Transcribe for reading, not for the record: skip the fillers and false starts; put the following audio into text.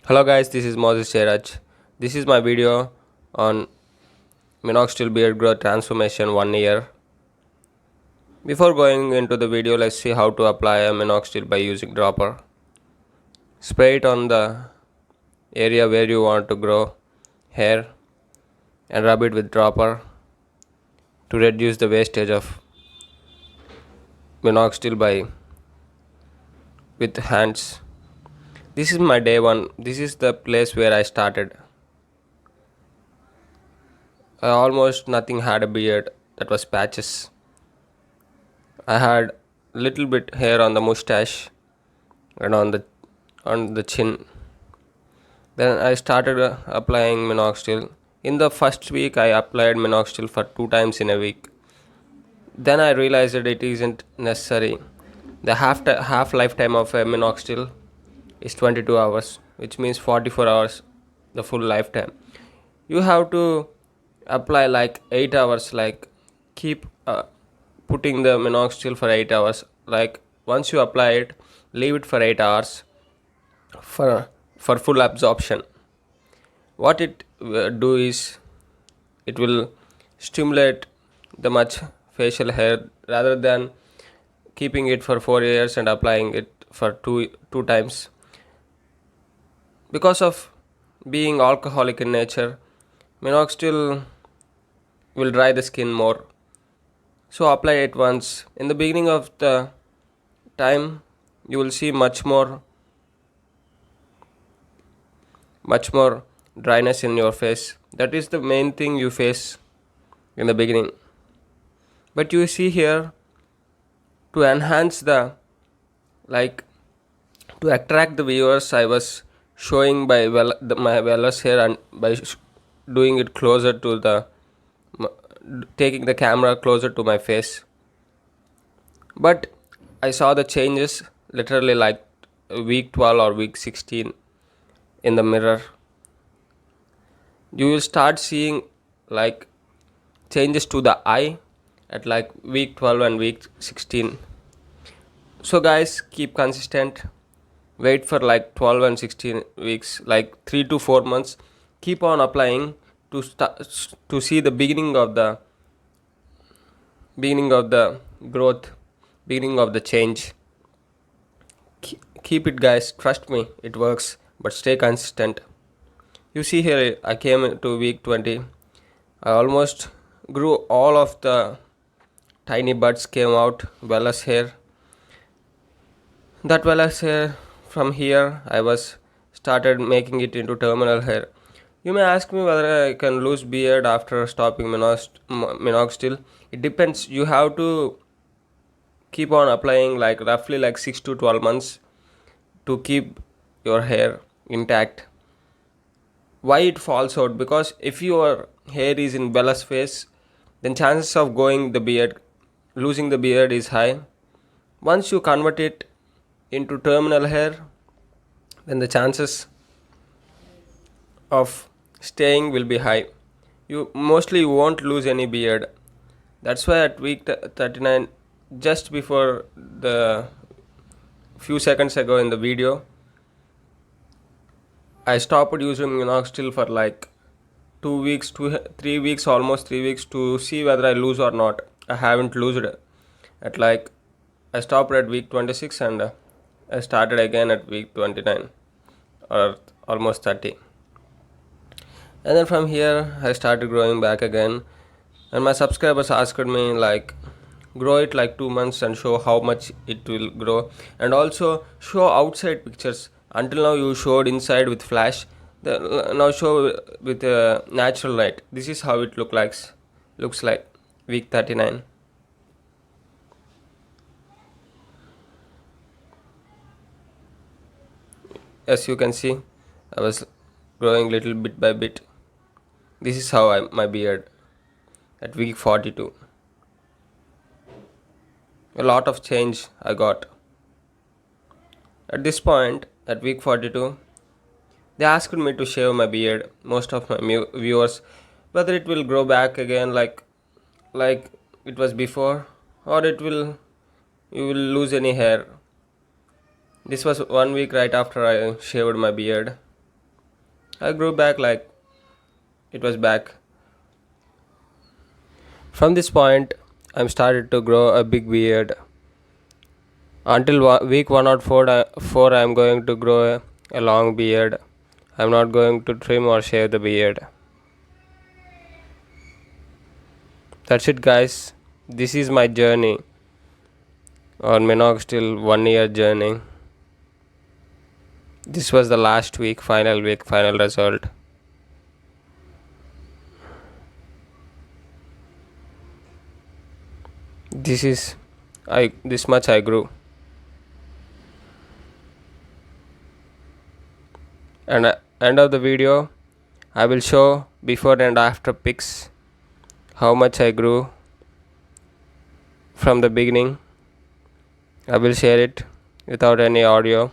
Hello guys, this is Moses Seraj. This is my video on Minoxidil beard growth transformation 1 year. Before going into the video, let's see how to apply a Minoxidil by using dropper. Spray it on the area where you want to grow hair and rub it with dropper to reduce the wastage of Minoxidil by with hands. This is my day one. This is the place where I started. I almost nothing had a beard that was patches. I had little bit hair on the mustache and on the chin. Then I started applying minoxidil. In the first week, I applied minoxidil for 2 times in a week. Then I realized that it isn't necessary. The half lifetime of a minoxidil is 22 hours, which means 44 hours, the full lifetime. You have to apply like 8 hours, like keep putting the minoxidil for 8 hours. Like once you apply it, leave it for 8 hours for full absorption. What it do is it will stimulate the much facial hair rather than keeping it for 4 years and applying it for two times. Because of being alcoholic in nature, minoxidil will dry the skin more. So apply it once. In the beginning of the time, you will see much more dryness in your face. That is the main thing you face in the beginning. But you see here, to enhance the, like, to attract the viewers, I was showing my wellness hair and by doing it closer to taking the camera closer to my face. But I saw the changes literally like week 12 or week 16 in the mirror. You will start seeing like changes to the eye at like week 12 and week 16. So guys, keep consistent. Wait for like 12 and 16 weeks, like 3 to 4 months. Keep on applying to see the beginning of the growth, beginning of the change. Keep it guys, trust me, it works, but stay consistent. You see here, I came to week 20. I almost grew all of the tiny buds came out, vellus hair. That vellus hair, from here I was started making it into terminal hair. You may ask me whether I can lose beard after stopping minoxidil. It depends. You have to keep on applying like roughly like 6 to 12 months to keep your hair intact. Why it falls out? Because if your hair is in vellus phase, then chances of losing the beard is high. Once you convert it into terminal hair, then the chances of staying will be high. You mostly won't lose any beard. That's why at week 39, just before the few seconds ago in the video, I stopped using minoxidil for like 2 weeks, 3 weeks, almost 3 weeks to see whether I lose or not. I haven't lost at like I stopped at week 26 and I started again at week 29 or almost 30. And then from here I started growing back again, and my subscribers asked me like grow it like 2 months and show how much it will grow, and also show outside pictures. Until now you showed inside with flash, now show with natural light. This is how it looks like week 39. As you can see, I was growing little bit by bit. This is how my beard at week 42. A lot of change I got. At this point, at week 42, they asked me to shave my beard. Most of my viewers, whether it will grow back again like it was before, or you will lose any hair. This was 1 week right after I shaved my beard. I grew back like it was back. From this point, I'm started to grow a big beard. Until week 104, I'm going to grow a long beard. I'm not going to trim or shave the beard. That's it, guys. This is my journey on Minoxidil 1 year journey. This was the last week, final result. This much I grew. And end of the video, I will show before and after pics how much I grew from the beginning. I will share it without any audio.